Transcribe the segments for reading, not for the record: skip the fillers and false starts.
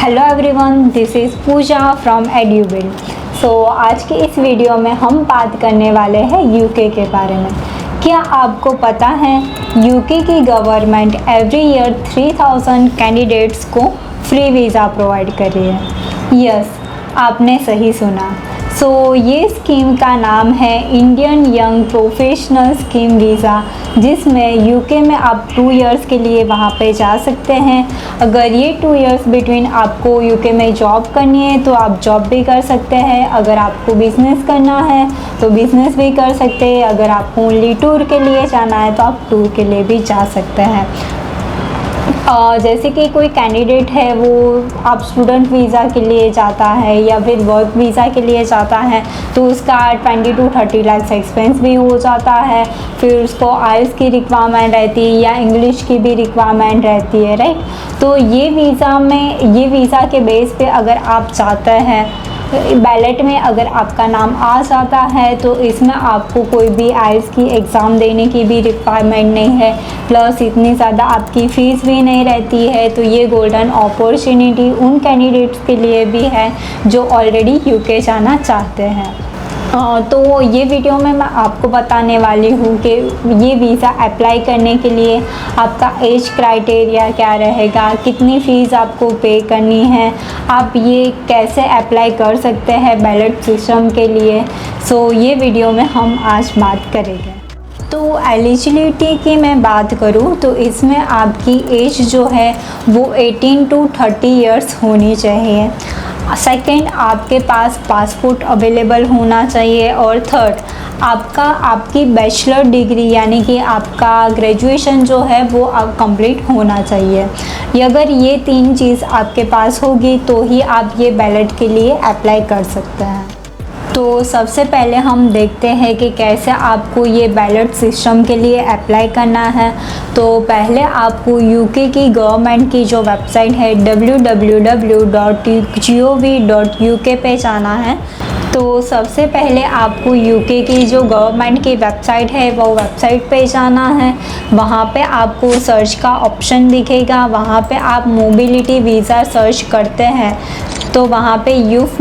Hello everyone, this is Pooja from Edubil. So आज के इस वीडियो में हम बात करने वाले हैं यूके के बारे में। क्या आपको पता है यूके की गवर्नमेंट एवरी ईयर 3000 कैंडिडेट्स को फ्री वीज़ा प्रोवाइड कर रही है। यस, आपने सही सुना। ये स्कीम का नाम है Indian young professional scheme visa, जिसमें यूके में आप 2 इयर्स के लिए वहाँ पे जा सकते हैं। अगर ये 2 इयर्स बिटवीन आपको यूके में जॉब करनी है तो आप जॉब भी कर सकते हैं। अगर आपको बिज़नेस करना है तो बिज़नेस भी कर सकते हैं। अगर आपको ओनली टूर के लिए जाना है तो आप टूर के लिए भी जा सकते हैं। जैसे कि कोई कैंडिडेट है, वो आप स्टूडेंट वीज़ा के लिए जाता है या फिर वर्क वीज़ा के लिए जाता है तो उसका 20 to 30 लाख एक्सपेंस भी हो जाता है। फिर उसको आइल्स की रिक्वायरमेंट रहती है या इंग्लिश की भी रिक्वायरमेंट रहती है, राइट। तो ये वीज़ा के बेस पे अगर आप चाहते हैं, बैलेट में अगर आपका नाम आ जाता है तो इसमें आपको कोई भी आइल्स की एग्ज़ाम देने की भी रिक्वायरमेंट नहीं है, प्लस इतनी ज़्यादा आपकी फ़ीस भी नहीं रहती है। तो ये गोल्डन अपॉर्चुनिटी उन कैंडिडेट्स के लिए भी है जो ऑलरेडी यूके जाना चाहते हैं। तो ये वीडियो में मैं आपको बताने वाली हूँ कि ये वीज़ा अप्लाई करने के लिए आपका एज क्राइटेरिया क्या रहेगा, कितनी फ़ीस आपको पे करनी है, आप ये कैसे अप्लाई कर सकते हैं बैलेट सिस्टम के लिए। ये वीडियो में हम आज बात करेंगे। तो एलिजिबिलिटी की मैं बात करूँ तो इसमें आपकी एज जो है वो 18 to 30 इयर्स होनी चाहिए। सेकंड, आपके पास पासपोर्ट अवेलेबल होना चाहिए। और थर्ड, आपकी बैचलर डिग्री यानी कि आपका ग्रेजुएशन जो है वो कंप्लीट होना चाहिए। अगर ये 3 चीज़ आपके पास होगी तो ही आप ये बैलेट के लिए अप्लाई कर सकते हैं। तो सबसे पहले हम देखते हैं कि कैसे आपको ये बैलेट सिस्टम के लिए अप्लाई करना है। तो पहले आपको यूके की गवर्नमेंट की जो वेबसाइट है www.gov.uk पे जाना है। तो सबसे पहले आपको यूके की जो गवर्नमेंट की वेबसाइट है वो वेबसाइट पे जाना है। वहाँ पे आपको सर्च का ऑप्शन दिखेगा, वहाँ पे आप मोबिलिटी वीज़ा सर्च करते हैं तो वहाँ पे youth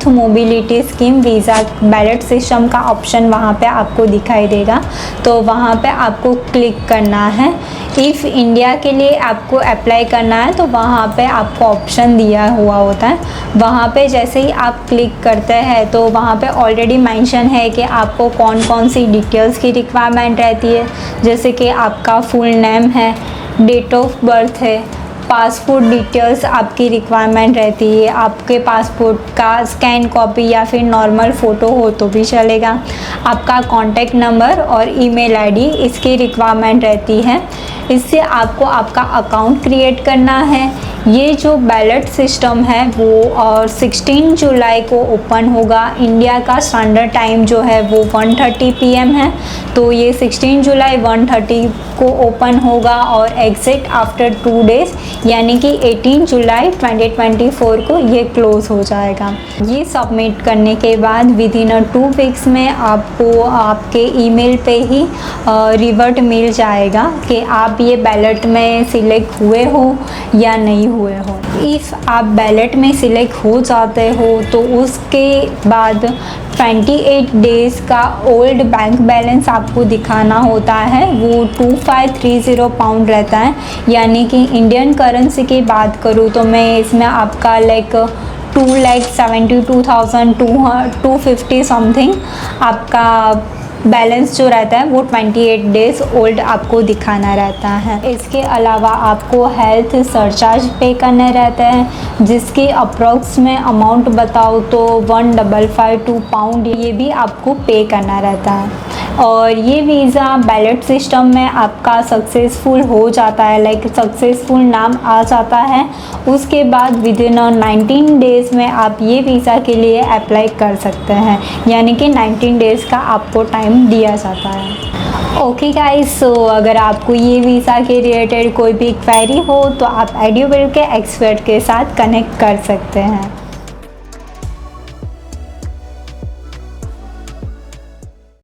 mobility scheme visa ballot system का ऑप्शन वहाँ पे आपको दिखाई देगा। तो वहाँ पे आपको क्लिक करना है। इफ़ इंडिया के लिए आपको अप्लाई करना है तो वहाँ पे आपको ऑप्शन दिया हुआ होता है। वहाँ पे जैसे ही आप क्लिक करते हैं तो वहाँ पे ऑलरेडी मेंशन है कि आपको कौन कौन सी डिटेल्स की रिक्वायरमेंट रहती है, जैसे कि आपका फुल नेम है, डेट ऑफ बर्थ है, पासपोर्ट डिटेल्स आपकी रिक्वायरमेंट रहती है, आपके पासपोर्ट का स्कैन कॉपी या फिर नॉर्मल फ़ोटो हो तो भी चलेगा, आपका कॉन्टैक्ट नंबर और ईमेल आईडी इसकी रिक्वायरमेंट रहती है। इससे आपको आपका अकाउंट क्रिएट करना है। ये जो बैलेट सिस्टम है वो 16 जुलाई को ओपन होगा। इंडिया का स्टैंडर्ड टाइम जो है वो 1:30 PM है। तो ये 16 जुलाई 1:30 को ओपन होगा और एग्जिट आफ्टर 2 डेज़ यानी कि 18 जुलाई 2024 को ये क्लोज़ हो जाएगा। ये सबमिट करने के बाद विदिन 2 वीक्स में आपको आपके ईमेल पे ही रिवर्ट मिल जाएगा कि आप ये बैलेट में सिलेक्ट हुए हो या नहीं हुए हो। इफ़ आप बैलेट में सिलेक्ट हो जाते हो तो उसके बाद 28 डेज़ का ओल्ड बैंक बैलेंस आपको दिखाना होता है। वो 2530 पाउंड रहता है, यानी कि इंडियन करेंसी की बात करूँ तो मैं इसमें आपका 2,72,250 समथिंग आपका बैलेंस जो रहता है वो 28 डेज़ ओल्ड आपको दिखाना रहता है। इसके अलावा आपको हेल्थ सरचार्ज पे करने रहते हैं, जिसकी अप्रॉक्स में अमाउंट बताओ तो 1552 पाउंड ये भी आपको पे करना रहता है। और ये वीज़ा बैलेट सिस्टम में आपका सक्सेसफुल हो जाता है, सक्सेसफुल नाम आ जाता है, उसके बाद विदिन 19 डेज़ में आप ये वीज़ा के लिए अप्लाई कर सकते हैं, यानी कि 19 डेज़ का आपको टाइम दिया जाता है। ओके गाइस, अगर आपको ये वीज़ा के रिलेटेड कोई भी क्वेरी हो तो आप एड्यूबिल के एक्सपर्ट के साथ कनेक्ट कर सकते हैं।